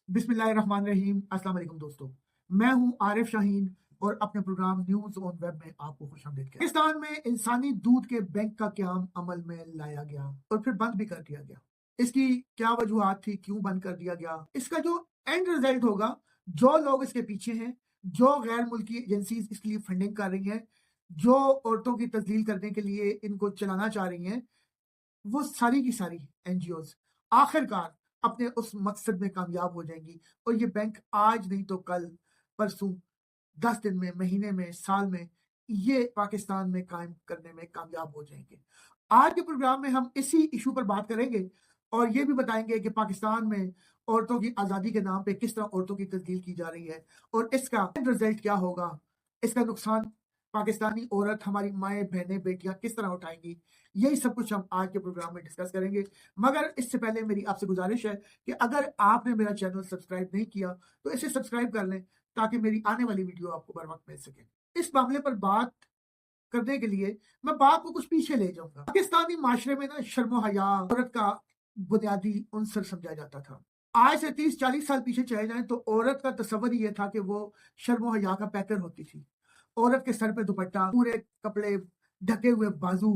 बिस्मिल्लाहिर्रहमानिर्रहीम। अस्सलाम वालेकुम दोस्तों, मैं हूं आरिफ शाहीन और अपने प्रोग्राम न्यूज़ ऑन वेब में आपको खुशामदीद कहता हूं। पाकिस्तान में इंसानी दूध के बैंक का क़याम अमल में लाया गया और फिर बंद भी कर दिया गया। इसकी क्या वजूहात थी, क्यों बंद कर दिया गया? इसका जो एंड रिजल्ट होगा, जो लोग इसके पीछे हैं, जो गैर मुल्की एजेंसीज इसके लिए फंडिंग कर रही हैं, जो औरतों की तस्लील करने के लिए इनको चलाना चाह रही हैं, वो सारी की सारी एनजीओज आखिरकार अपने उस मकसद में कामयाब हो जाएंगी और ये बैंक आज नहीं तो कल, परसों, 10 दिन में, महीने में, साल में ये पाकिस्तान में कायम करने में कामयाब हो जाएंगे। आज के प्रोग्राम में हम इसी इशू पर बात करेंगे और ये भी बताएंगे कि पाकिस्तान में औरतों की आज़ादी के नाम पे किस तरह औरतों की तस्दील की जा रही है और इसका रिजल्ट क्या होगा, इसका नुकसान पाकिस्तानी औरत, हमारी माएँ, बहनें, बेटियां किस तरह उठाएंगी। यही सब कुछ हम आज के प्रोग्राम में डिस्कस करेंगे। मगर इससे पहले मेरी आपसे गुजारिश है कि अगर आपने मेरा चैनल सब्सक्राइब नहीं किया तो इसे सब्सक्राइब कर लें ताकि मेरी आने वाली वीडियो आपको बर वक्त मिल सके। इस मामले पर बात करने के लिए मैं बात को कुछ पीछे ले जाऊंगा। पाकिस्तानी माशरे में ना शर्म हया औरत का बुनियादी उनसर समझा जाता था। आज से 30-40 साल पीछे चले जाएं तो औरत का तस्वर ही यह था कि वो शर्म हया का पैकर होती थी। औरत के सर पे दुपट्टा, पूरे कपड़े, ढके हुए बाजू,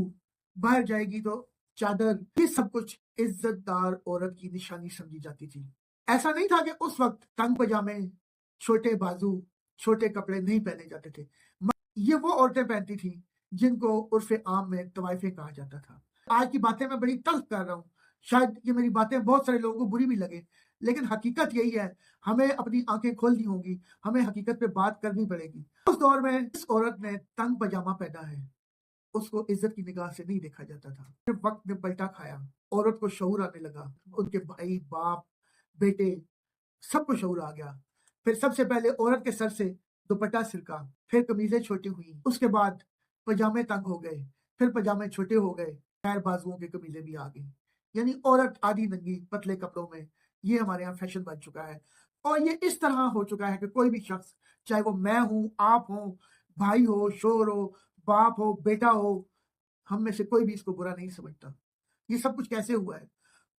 बाहर जाएगी तो चादर, ये सब कुछ इज्जतदार औरत की निशानी समझी जाती थी। ऐसा नहीं था कि उस वक्त तंग पजामे, छोटे बाजू, छोटे कपड़े नहीं पहने जाते थे। ये वो औरतें पहनती थी जिनको उर्फे आम में तवाइफे कहा जाता था। आज की बातें मैं बड़ी तल्ख कर रहा हूँ, शायद ये मेरी बातें बहुत सारे लोगों को बुरी भी लगे, लेकिन हकीकत यही है। हमें अपनी आंखें खोलनी होगी, हमें हकीकत पे बात करनी पड़ेगी। उस दौर में इस औरत ने तंग पजामा पहना है, उसको इज्जत की निगाह से नहीं देखा जाता था। फिर वक्त ने पलटा खाया, औरत को शऊर आने लगा, उनके भाई, बाप, बेटे, सबको शऊर आ गया। फिर सबसे पहले औरत के सर से दुपट्टा सिरका, फिर कमीजें छोटी हुई, उसके बाद पजामे तंग हो गए, फिर पजामे छोटे हो गए, पैर बाजुओं की कमीजें भी आ गई। यानी औरत आधी नंगी पतले कपड़ों में, ये हमारे यहाँ फैशन बन चुका है। और ये इस तरह हो चुका है कि कोई भी शख्स, चाहे वो मैं हूं, आप हो, भाई हो, शोहर हो, बाप हो, बेटा हो, हम में से कोई भी इसको बुरा नहीं समझता। ये सब कुछ कैसे हुआ है?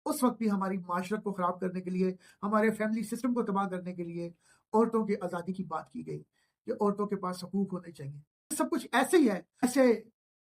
उस वक्त भी हमारी माशरत को खराब करने के लिए, हमारे फैमिली सिस्टम को तबाह करने के लिए औरतों की आज़ादी की बात की गई कि औरतों के पास हकूक होने चाहिए। सब कुछ ऐसे ही है ऐसे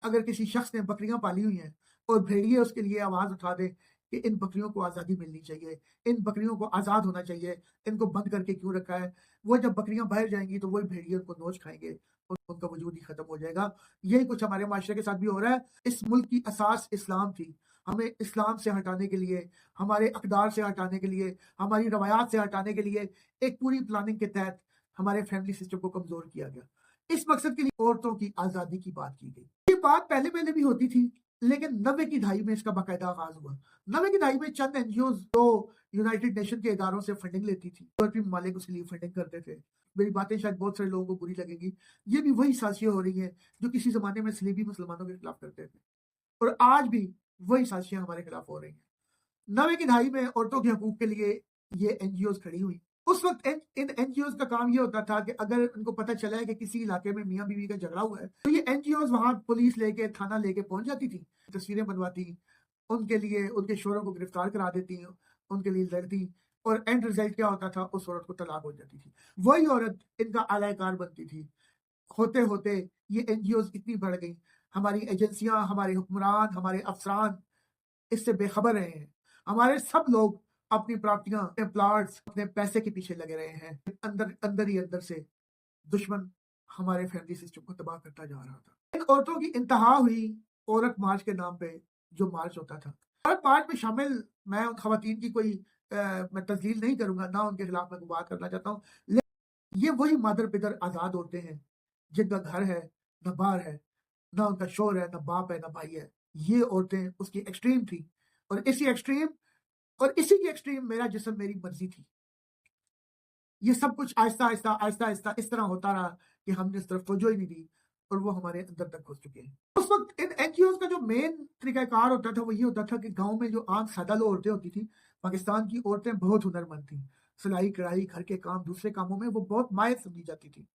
अगर किसी शख्स ने बकरियां पाली हुई हैं और भेड़िए उसके लिए आवाज़ उठा दे कि इन बकरियों को आज़ादी मिलनी चाहिए, इन बकरियों को आज़ाद होना चाहिए, इनको बंद करके क्यों रखा है, वो जब बकरियां बाहर जाएंगी तो वही भेड़िए उनको नोच खाएंगे और उनका वजूद ही खत्म हो जाएगा। यही कुछ हमारे माशरे के साथ भी हो रहा है। इस मुल्क की असास इस्लाम थी। हमें इस्लाम से हटाने के लिए, हमारे अकदार से हटाने के लिए, हमारी रवायात से हटाने के लिए एक पूरी प्लानिंग के तहत हमारे फैमिली सिस्टम को कमजोर किया गया। इस मकसद के लिए औरतों की आज़ादी की बात की गई। ये बात पहले पहले भी होती थी, लेकिन 90 की दहाई में इसका बाकायदा आगाज हुआ। 90 की दहाई में चंद एनजीओ जो यूनाइटेड नेशन के इदारों से फंडिंग लेती थी, यूरोपीय ममालिक उसके लिए फंडिंग करते थे। मेरी बातें शायद बहुत सारे लोगों को बुरी लगेगी। ये भी वही साजिशें हो रही हैं जो किसी जमाने में सलीबी मुसलमानों के खिलाफ करते थे और आज भी वही साजिशें हमारे खिलाफ हो रही हैं। 90 की दहाई में औरतों के हकूक के लिए ये एनजीओ खड़ी हुई। उस वक्त इन एनजीओ का काम ये होता था कि अगर उनको पता चला है कि किसी इलाके में मियाँ बीवी का झगड़ा हुआ है तो ये एनजीओ वहां पुलिस लेके, थाना लेके पहुंच जाती थी, तस्वीरें बनवाती, उनके लिए उनके शोहरों को गिरफ्तार करा देती, उनके लिए लड़ती और एंड रिजल्ट क्या होता था? उस औरत को तलाक हो जाती थी। वही औरत इनका आलाकार बनती थी। होते होते ये एनजीओ इतनी बढ़ गई, हमारी एजेंसियां, हमारे हुक्मरान, हमारे अफसरान इससे बेखबर रहे हैं। हमारे सब लोग अपनी प्रॉपर्टियां, अपने प्लाट्स, अपने पैसे के पीछे लगे रहे हैं। अंदर अंदर ही अंदर से दुश्मन हमारे फैमिली सिस्टम को तबाह करता जा रहा था। इन औरतों की इंतहा हुई औरत मार्च के नाम पे, जो मार्च होता था। औरत मार्च में शामिल मैं उन खवातीन की कोई मैं तजलील नहीं करूंगा, ना उनके खिलाफ मैं बात करना चाहता हूँ, लेकिन ये वही मादर पिदर आजाद होते हैं जिनका घर है, न बार है, ना उनका शोहर है, ना बाप है, ना भाई है। ये औरतें उसकी एक्सट्रीम थी और इसी की एक्सट्रीम मेरा जिस्म मेरी मर्जी थी। ये सब कुछ आहिस्ता आहिस्ता आहिस्ता आहिस्ता इस तरह होता रहा कि हमने इस तरफ तवज्जो ही नहीं दी और वो हमारे अंदर तक घुस चुके हैं। उस वक्त इन एनजीओ का जो मेन तरीकाकार होता था वो ये होता था कि गांव में जो आम सादा लोग औरतें होती थी, पाकिस्तान की औरतें बहुत हुनरमंद थी। सिलाई कढ़ाई, घर के काम, दूसरे कामों में वो बहुत माहिर समझी जाती थी।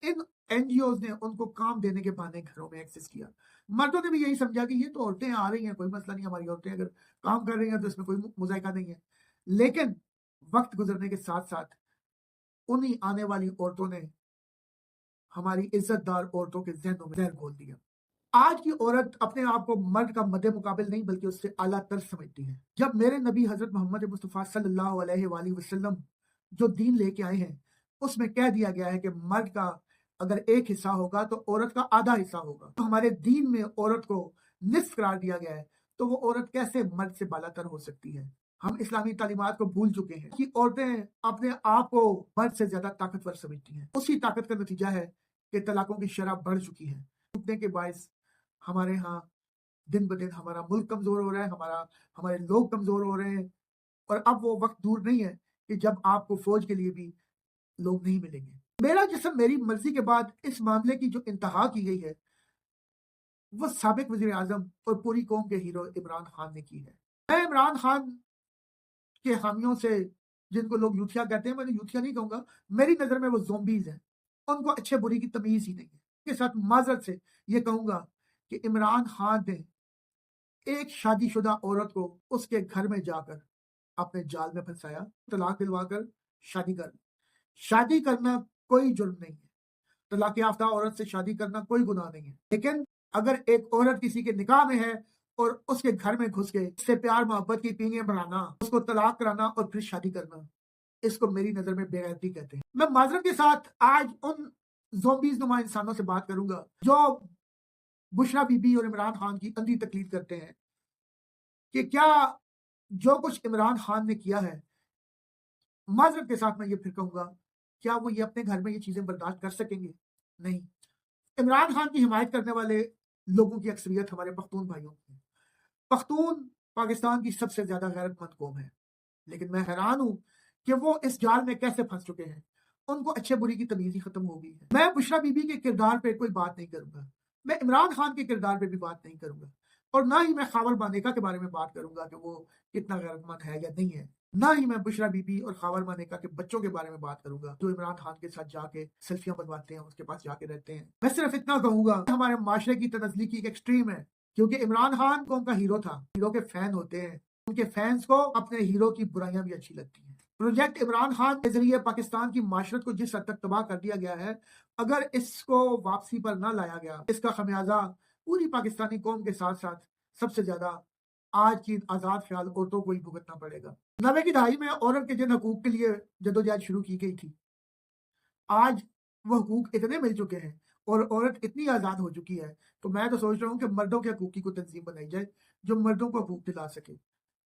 इन एनजीओ ने उनको काम देने के बहाने घरों में एक्सेस किया। मर्दों ने भी यही समझा कि ये तो औरतें आ रही हैं, कोई मसला नहीं, हमारी औरतें अगर काम कर रही हैं तो इसमें कोई मुजायका नहीं है। लेकिन वक्त गुजरने के साथ साथ उन्हीं आने वाली औरतों ने हमारी इज्जतदार औरतों के जहनों में जहर घोल दिया। आज की औरत अपने आप को मर्द का मद्दे मुकाबिल नहीं बल्कि उससे आला तर समझती है। जब मेरे नबी हजरत मोहम्मद मुस्तफ़ा सल्लल्लाहु अलैहि वसल्लम जो दीन लेके आए हैं उसमें कह दिया गया है कि मर्द का अगर एक हिस्सा होगा तो औरत का आधा हिस्सा होगा। तो हमारे दीन में औरत को निस्फ करार दिया गया है, तो वो औरत कैसे मर्द से बालातर हो सकती है? हम इस्लामी तालीमात को भूल चुके हैं कि औरतें अपने आप को मर्द से ज्यादा ताकतवर समझती हैं। उसी ताकत का नतीजा है कि तलाकों की शरह बढ़ चुकी है। टूटने के बायस हमारे यहाँ दिन ब दिन हमारा मुल्क कमजोर हो रहा है, हमारे लोग कमजोर हो रहे हैं। और अब वो वक्त दूर नहीं है कि जब आपको फौज के लिए भी लोग नहीं मिलेंगे। मेरा जिस्म मेरी मर्जी के बाद इस मामले की जो इंतहा की गई है वो साबिक वजीर आजम और पूरी कौम के हीरो इमरान खान ने की है। मैं इमरान खान के हामियों से, जिनको लोग यूथिया कहते हैं, मैं यूथिया नहीं कहूंगा, मेरी नजर में वो ज़ोंबीज हैं, उनको अच्छे बुरी की तमीज ही नहीं है। के साथ माजरत से ये कहूंगा कि इमरान खान ने एक शादीशुदा औरत को उसके घर में जाकर अपने जाल में फंसाया, तलाक दिलवाकर शादी करना कोई जुर्म नहीं है। तलाक याफ्ता औरत से शादी करना कोई गुनाह नहीं है। लेकिन अगर एक औरत किसी के निकाह में है और उसके घर में घुस के उससे प्यार मोहब्बत की पींगे बढ़ाना, उसको तलाक कराना और फिर शादी करना, इसको मेरी नजर में बेगैरती कहते हैं। मैं माजरत के साथ आज उन ज़ोंबीज़ नुमा इंसानों से बात करूंगा जो बुशरा बीबी और इमरान खान की अंधी तकलीद करते हैं कि क्या जो कुछ इमरान खान ने किया है, माजरत के साथ मैं ये फिर कहूंगा, क्या वो ये अपने घर में ये चीजें बर्दाश्त कर सकेंगे? नहीं। इमरान खान की हिमायत करने वाले लोगों की अक्सरियत हमारे पख्तून भाइयों की है। पख्तून पाकिस्तान की सबसे ज्यादा गैरतमंद कौम है, लेकिन मैं हैरान हूं कि वो इस जाल में कैसे फंस चुके हैं। उनको अच्छे बुरी की तमीज ही खत्म हो गई है। मैं बुशरा बीबी के किरदार पे कोई बात नहीं करूंगा, मैं इमरान खान के किरदार पे भी बात नहीं करूंगा, और ना ही मैं खावर मानेका के बारे में बात करूंगा कि वो कितना गैरतमंद है या नहीं है। ना ही मैं बुशरा बीबी और खावर मानेका के बच्चों के बारे में बात करूंगा जो इमरान खान के साथ जाके सेल्फियां बनवाते हैं, उसके पास जाके रहते हैं। मैं सिर्फ इतना कहूंगा, हमारे माशरे की तनज़लीकी एक एक्सट्रीम है, क्योंकि इमरान खान कौन का हीरो था, हीरो के फैन होते हैं, उनके फैंस को अपने हीरो की बुराइयां भी अच्छी लगती हैं। प्रोजेक्ट इमरान खान के जरिए पाकिस्तान की माशरत को जिस हद तक तबाह कर दिया गया है, अगर इसको वापसी पर ना लाया गया, इसका खमियाजा पूरी पाकिस्तानी कौम के साथ साथ सबसे ज्यादा आज की आजाद ख्याल औरतों को ही भुगतना पड़ेगा। 90 की दहाई में औरत के जिन हकूक के लिए जदोजहद शुरू की गई थी, आज वो हकूक इतने मिल चुके हैं और औरत इतनी आजाद हो चुकी है, तो मैं तो सोच रहा हूँ कि मर्दों के हकूक की कोई तंजीम बनाई जाए जो मर्दों को हकूक दिला सके।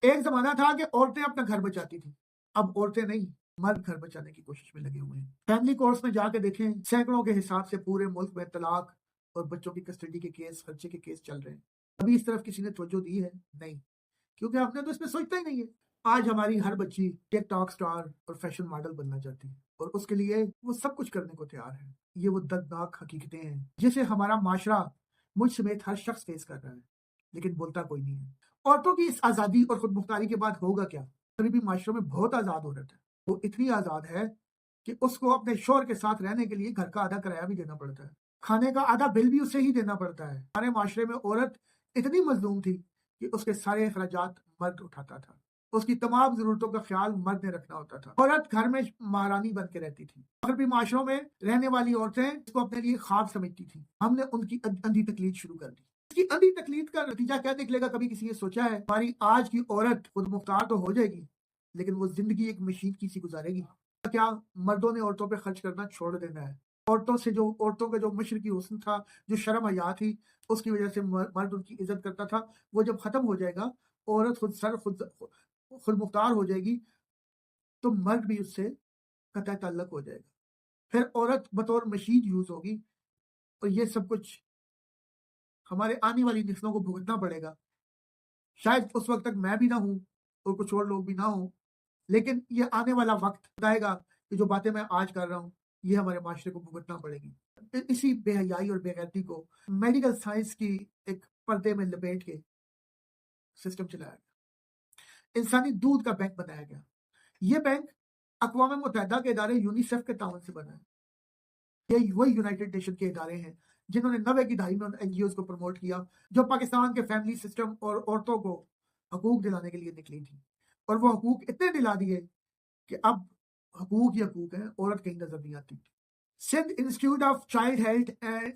एक जमाना था कि औरतें अपना घर बचाती थी, अब औरतें नहीं, मर्द घर बचाने की कोशिश में लगे हुए हैं। फैमिली कोर्ट्स में जाके देखें, सैकड़ों के हिसाब से पूरे मुल्क में तलाक और बच्चों की कस्टडी के केस, खर्चे के केस चल रहे हैं। अभी इस तरफ किसी ने तवज्जो दी है? नहीं, क्योंकि आपने तो इसमें सोचता ही नहीं है। आज हमारी हर बच्ची टिकटॉक स्टार और फैशन मॉडल बनना चाहती है और उसके लिए वो सब कुछ करने को तैयार है। ये वो दर्दनाक हकीकतें हैं जिसे हमारा माशरा, मुझ समेत हर शख्स फेस कर रहा है, लेकिन बोलता कोई नहीं है। औरतों की इस आज़ादी और खुद मुख्तारी के बाद होगा क्या? अभी भी माशरों में बहुत आज़ाद औरत है, वो इतनी आज़ाद है कि उसको अपने शौहर के साथ रहने के लिए घर का आधा किराया भी देना पड़ता है, खाने का आधा बिल भी उसे ही देना पड़ता है। हमारे माशरे में औरत इतनी मजलूम थी कि उसके सारे अखराजात मर्द उठाता था, उसकी तमाम जरूरतों का ख्याल मर्द ने रखना होता था। औरत घर में महारानी बन के रहती थी। मगरबी माशरों में रहने वाली औरतें इसको अपने लिए ख्वाब समझती थी। हमने उनकी अंधी तकलीद शुरू कर दी। इसकी अंधी तकलीद का नतीजा क्या निकलेगा, कभी किसी ने सोचा है? हमारी आज की औरत खुद मुख्तार तो हो जाएगी, लेकिन वो जिंदगी एक मशीन की सी गुजारेगी। क्या मर्दों ने औरतों पर खर्च करना छोड़ देना है? औरतों का जो मशरकी हुस्न था, जो शर्म हया थी, उसकी वजह से मर्द उनकी इज्जत करता था, वो जब खत्म हो जाएगा, औरत खुद मुख्तार हो जाएगी, तो मर्द भी उससे कतई ताल्लुक हो जाएगा। फिर औरत बतौर मशीन यूज होगी और ये सब कुछ हमारे आने वाली नस्लों को भुगतना पड़ेगा। शायद उस वक्त तक मैं भी ना हूं और कुछ और लोग भी ना हो, लेकिन ये आने वाला वक्त बताएगा कि जो बातें मैं आज कर रहा हूँ ये हमारे माशरे को भुगतना पड़ेगी। इसी बेहयाई और बेगैरती को मेडिकल साइंस की एक पर्दे में लपेट के सिस्टम चलाया गया, इंसानी दूध का बैंक बनाया गया। ये बैंक अक़वाम मुत्तहिदा के इदारे यूनिसेफ के ताउन से बना है। ये वही यूनाइटेड नेशन के इदारे हैं जिन्होंने 90 की दहाई में एनजीओज को प्रमोट किया, जो पाकिस्तान के फैमिली सिस्टम और औरतों को हकूक दिलाने के लिए निकली थी, और वो हकूक इतने दिला दिए کہ اب حقوق ہی حقوق ہیں, عورت کہیں نظر نہیں آتی. Sindh institute of child health and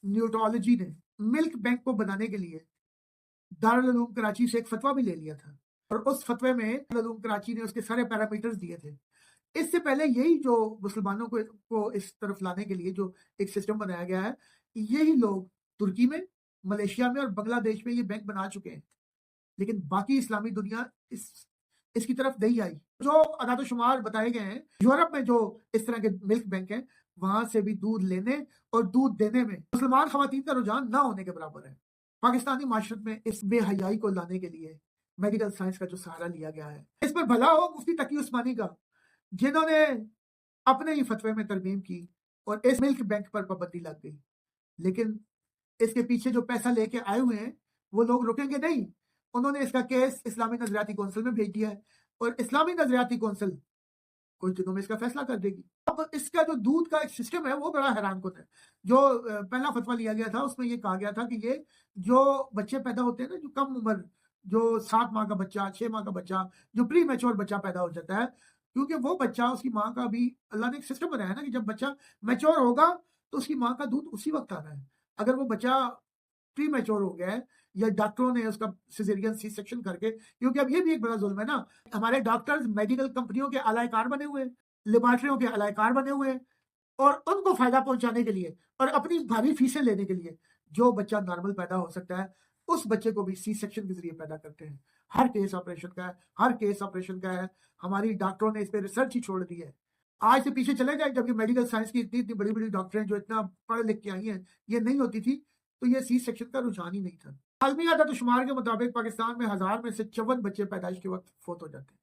neurology نے ملک بینک کو بنانے کے لیے دارالعلوم کراچی سے ایک فتویٰ بھی لے لیا تھا, اور اس فتوے میں دارالعلوم کراچی نے اس کے سارے پیرامیٹرز دیے تھے. اس سے پہلے یہی جو مسلمانوں کو اس طرف لانے کے لیے جو ایک سسٹم بنایا گیا ہے, یہی لوگ ترکی میں, ملیشیا میں اور بنگلہ دیش میں یہ بینک بنا چکے ہیں, لیکن باقی اسلامی دنیا اس کی طرف نہیں آئی. جو اعداد و شمار بتائے گئے ہیں یورپ میں جو اس طرح کے ملک بینک ہیں, وہاں سے بھی دودھ لینے اور دودھ دینے میں مسلمان خواتین کا رجحان نہ ہونے کے برابر ہے. پاکستانی معاشرت میں اس بے حیائی کو لانے کے لیے میڈیکل سائنس کا جو سہارا لیا گیا ہے, اس پر بھلا ہو مفتی تقی عثمانی کا, جنہوں نے اپنے ہی فتوے میں ترمیم کی اور اس ملک بینک پر پابندی لگ گئی. لیکن اس کے پیچھے جو پیسہ لے کے آئے ہوئے ہیں وہ لوگ رکیں گے نہیں. انہوں نے اس کا کیس اسلامی نظریاتی کونسل میں بھیج دیا ہے, اور اسلامی نظریاتی کونسل کچھ دنوں میں اس کا فیصلہ کر دے گی. اب اس کا جو دودھ کا ایک سسٹم ہے وہ بڑا حیران کن ہے. جو پہلا فتویٰ لیا گیا تھا اس میں یہ کہا گیا تھا کہ یہ جو بچے پیدا ہوتے ہیں نا, جو کم عمر, جو 7 ماہ کا بچہ, 6 ماہ کا بچہ, جو پری میچور بچہ پیدا ہو جاتا ہے, کیونکہ وہ بچہ اس کی ماں کا بھی اللہ نے ایک سسٹم بنایا ہے نا کہ جب بچہ میچور ہوگا تو اس کی ماں کا دودھ اسی وقت آنا ہے. اگر وہ بچہ پری میچور ہو گیا ہے یا ڈاکٹروں نے اس کا سیزیرین سی سیکشن کر کے, کیونکہ اب یہ بھی ایک بڑا ظلم ہے نا, ہمارے ڈاکٹرز میڈیکل کمپنیوں کے اعلی کار بنے ہوئے ہیں, لیبارٹریوں کے اعلی کار بنے ہوئے ہیں, اور ان کو فائدہ پہنچانے کے لیے اور اپنی بھاری فیسیں لینے کے لیے جو بچہ نارمل پیدا ہو سکتا ہے اس بچے کو بھی سی سیکشن کے ذریعے پیدا کرتے ہیں. ہر کیس آپریشن کا ہے, ہر کیس آپریشن کا ہے. ہماری ڈاکٹروں نے اس پہ ریسرچ ہی چھوڑ دی ہے. آج سے پیچھے چلے جائیں, جب یہ میڈیکل سائنس کی اتنی بڑی بڑی ڈاکٹریں جو اتنا پڑھ لکھ کے آئی ہیں, یہ نہیں ہوتی تھی تو یہ سی سیکشن کا رجحان ہی نہیں تھا. عالمی اعداد و شمار کے مطابق پاکستان میں 1000 میں سے 54 بچے پیدائش کے وقت فوت ہو جاتے ہیں,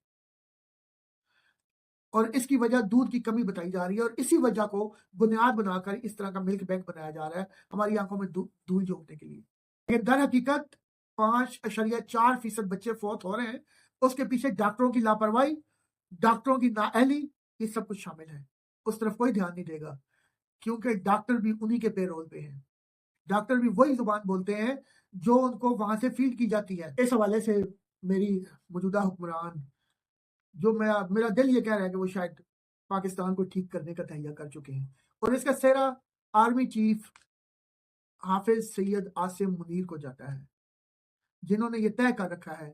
اور اس کی وجہ دودھ کی کمی بتائی جا رہی ہے, اور اسی وجہ کو بنیاد بنا کر اس طرح کا ملک بینک بنایا جا رہا ہے ہماری آنکھوں میں دھول جھونکنے کے لیے. لیکن در حقیقت 5.4% بچے فوت ہو رہے ہیں. اس کے پیچھے ڈاکٹروں کی لاپرواہی, ڈاکٹروں کی نااہلی, یہ سب کچھ شامل ہے. اس طرف کوئی دھیان نہیں دے گا, کیونکہ ڈاکٹر بھی انہی کے پے رول پہ ہیں. ڈاکٹر بھی وہی زبان بولتے ہیں جو ان کو وہاں سے فیڈ کی جاتی ہے. اس حوالے سے میری موجودہ حکمران, جو میرا دل یہ کہہ رہا ہے کہ وہ شاید پاکستان کو ٹھیک کرنے کا تہیہ کر چکے ہیں, اور اس کا سہرا آرمی چیف حافظ سید عاصم منیر کو جاتا ہے, جنہوں نے یہ طے کر رکھا ہے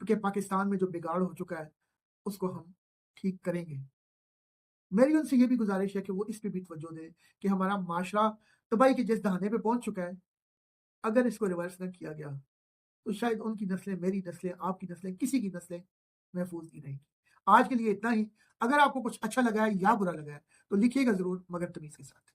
کہ پاکستان میں جو بگاڑ ہو چکا ہے اس کو ہم ٹھیک کریں گے. میری ان سے یہ بھی گزارش ہے کہ وہ اس پہ بھی توجہ دیں کہ ہمارا معاشرہ تباہی کے جس دہانے پہ پہنچ چکا ہے, اگر اس کو ریورس نہ کیا گیا تو شاید ان کی نسلیں, میری نسلیں, آپ کی نسلیں, کسی کی نسلیں محفوظ نہیں رہیں گی. آج کے لیے اتنا ہی. اگر آپ کو کچھ اچھا لگا ہے یا برا لگا ہے تو لکھیے گا ضرور, مگر تمیز کے ساتھ.